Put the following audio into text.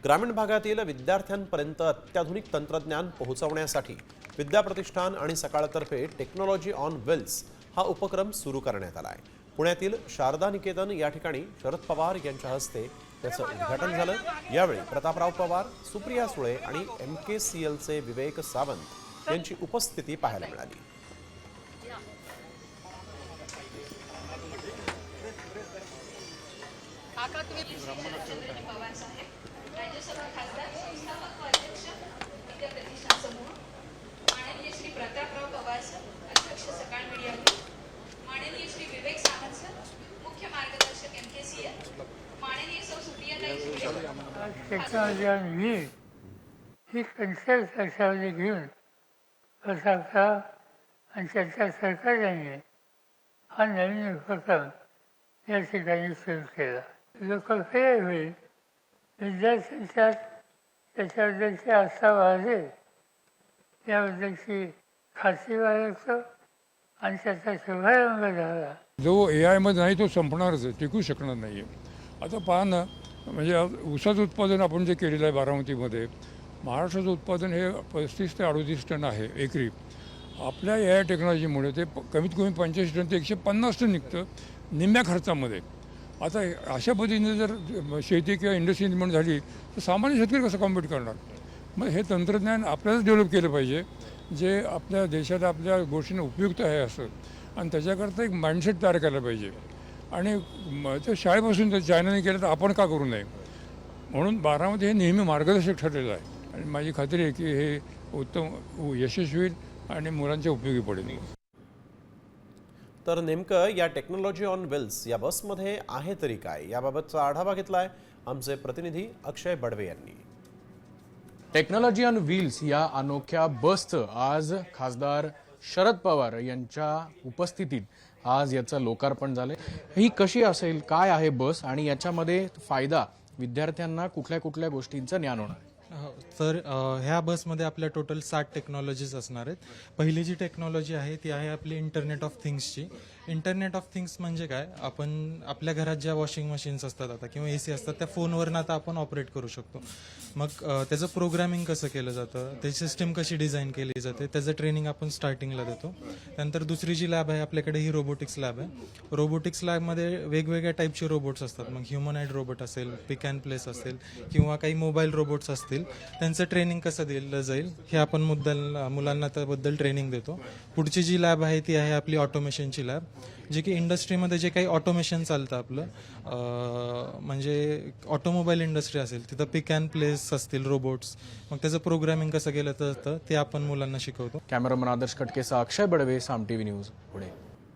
ग्रामीण भागातील विद्यार्थ्यांपर्यंत अत्याधुनिक तंत्रज्ञान पोहोचवण्यासाठी विद्याप्रतिष्ठान आणि सकाळतर्फे टेक्नॉलॉजी ऑन व्हील्स हा उपक्रम सुरू करण्यात आला आहे। पुण्यातील शारदा निकेतन या ठिकाणी शरद पवार यांच्या हस्ते त्याचं उद्घाटन झालं। यावेळी प्रतापराव पवार, सुप्रिया सुळे आणि MKCLचे विवेक सावंत यांची उपस्थिती पाहायला मिळाली। राज्यसभा खासदार, संस्थापक व अध्यक्ष विद्याप्रतिष्ठान समूह, माननीय श्री प्रतापराव पवार सर, अध्यक्ष सकाळ मीडिया ग्रुप, माननीय श्री विवेक सावंत सर, मुख्य मार्गदर्शक MKCL, माननीय सौ Supriyatai Sule. Technology on wheel ही कन्सेप्ट लक्षामध्ये घेऊन प्रतापराव आणि त्यांच्या सरकारने हा नवीन उपक्रम या ठिकाणी सुरू केला। लोकप्रिय होईल, विद्यार्थ्यांच्यात त्याच्याबद्दलची आस्था वाढेल याबद्दलची खात्री बाळगतो आणि त्याचा शुभारंभ झाला। जो AI मध्ये नाही तो संपणारच आहे, टिकू शकणार नाही आहे। आता पहा ना, म्हणजे ऊसाचं उत्पादन आपण जे केलेलं आहे बारामतीमध्ये, महाराष्ट्राचं उत्पादन हे 35 ते 38 टन आहे एकरी। आपल्या AI टेक्नॉलॉजीमुळे ते कमीत कमी 85 टन ते 150 टन निघतं निम्म्या खर्चामध्ये। आता अशा पद्धतीने जर शेती किंवा इंडस्ट्री निर्माण झाली तर सामान्य शेतकरी कसं कॉम्पीट करणार? मग हे तंत्रज्ञान आपल्यालाच डेव्हलप केलं पाहिजे, जे आपल्या देशात आपल्या गोष्टींना उपयुक्त आहे असं, आणि त्याच्याकरता एक माइंडसेट तयार केला पाहिजे। आणि ते शाळेपासून जर चायनाने केलं तर आपण का करू नये? म्हणून बारामती हे नेहमी मार्गदर्शक ठरलेलं आहे आणि माझी खात्री आहे की हे उत्तम यशस्वी होईल आणि मुलांच्या उपयोगी पडेल। तर नेमकं या टेक्नॉलॉजी ऑन व्हील्स या बसमध्ये आहे तरी काय, याबाबतचा आढावा घेतलाय आमचे प्रतिनिधी अक्षय बडवे यांनी। टेक्नॉलॉजी ऑन व्हील्स या अनोख्या बसचं आज खासदार शरद पवार यांच्या उपस्थितीत आज याचं लोकार्पण झाले। ही कशी असेल, काय आहे बस आणि याच्यामध्ये फायदा विद्यार्थ्यांना कुठल्या कुठल्या गोष्टींचं ज्ञान होणार? तर ह्या बसमध्ये आपल्या टोटल 60 टेक्नॉलॉजीज असणार आहेत। पहिली जी टेक्नॉलॉजी आहे ती आहे आपली इंटरनेट ऑफ थिंग्सची। इंटरनेट ऑफ थिंग्स म्हणजे काय, आपण आपल्या घरात ज्या वॉशिंग मशीन्स असतात आता किंवा AC असतात त्या फोनवरनं आता आपण ऑपरेट करू शकतो। मग त्याचं प्रोग्रामिंग कसं केलं जातं, त्याची सिस्टीम कशी डिझाईन केली जाते, त्याचं ट्रेनिंग आपण स्टार्टिंगला देतो। त्यानंतर दुसरी जी लॅब आहे आपल्याकडे ही रोबोटिक्स लॅब आहे। रोबोटिक्स लॅबमध्ये वेगवेगळ्या टाईपचे रोबोट्स असतात, मग ह्युमनॉइड रोबोट असेल, पिक अँड प्लेस असेल किंवा काही मोबाईल रोबोट्स असतील, त्यांचं ट्रेनिंग कसं दिलं जाईल हे आपण मुलांना त्याबद्दल ट्रेनिंग देतो। पुढची जी लॅब आहे ती आहे आपली ऑटोमेशनची लॅब, जे की इंडस्ट्रीमध्ये जे काही ऑटोमेशन चालतं आपलं, म्हणजे ऑटोमोबाईल इंडस्ट्री असेल तिथं पिक अँड प्लेस असतील रोबोट्स, मग त्याचं प्रोग्रामिंग कसं केलं जातं ते आपण मुलांना शिकवतो। कॅमेरामन आदर्श कटकेसह अक्षय बडवे, साम TV न्यूज, पुणे।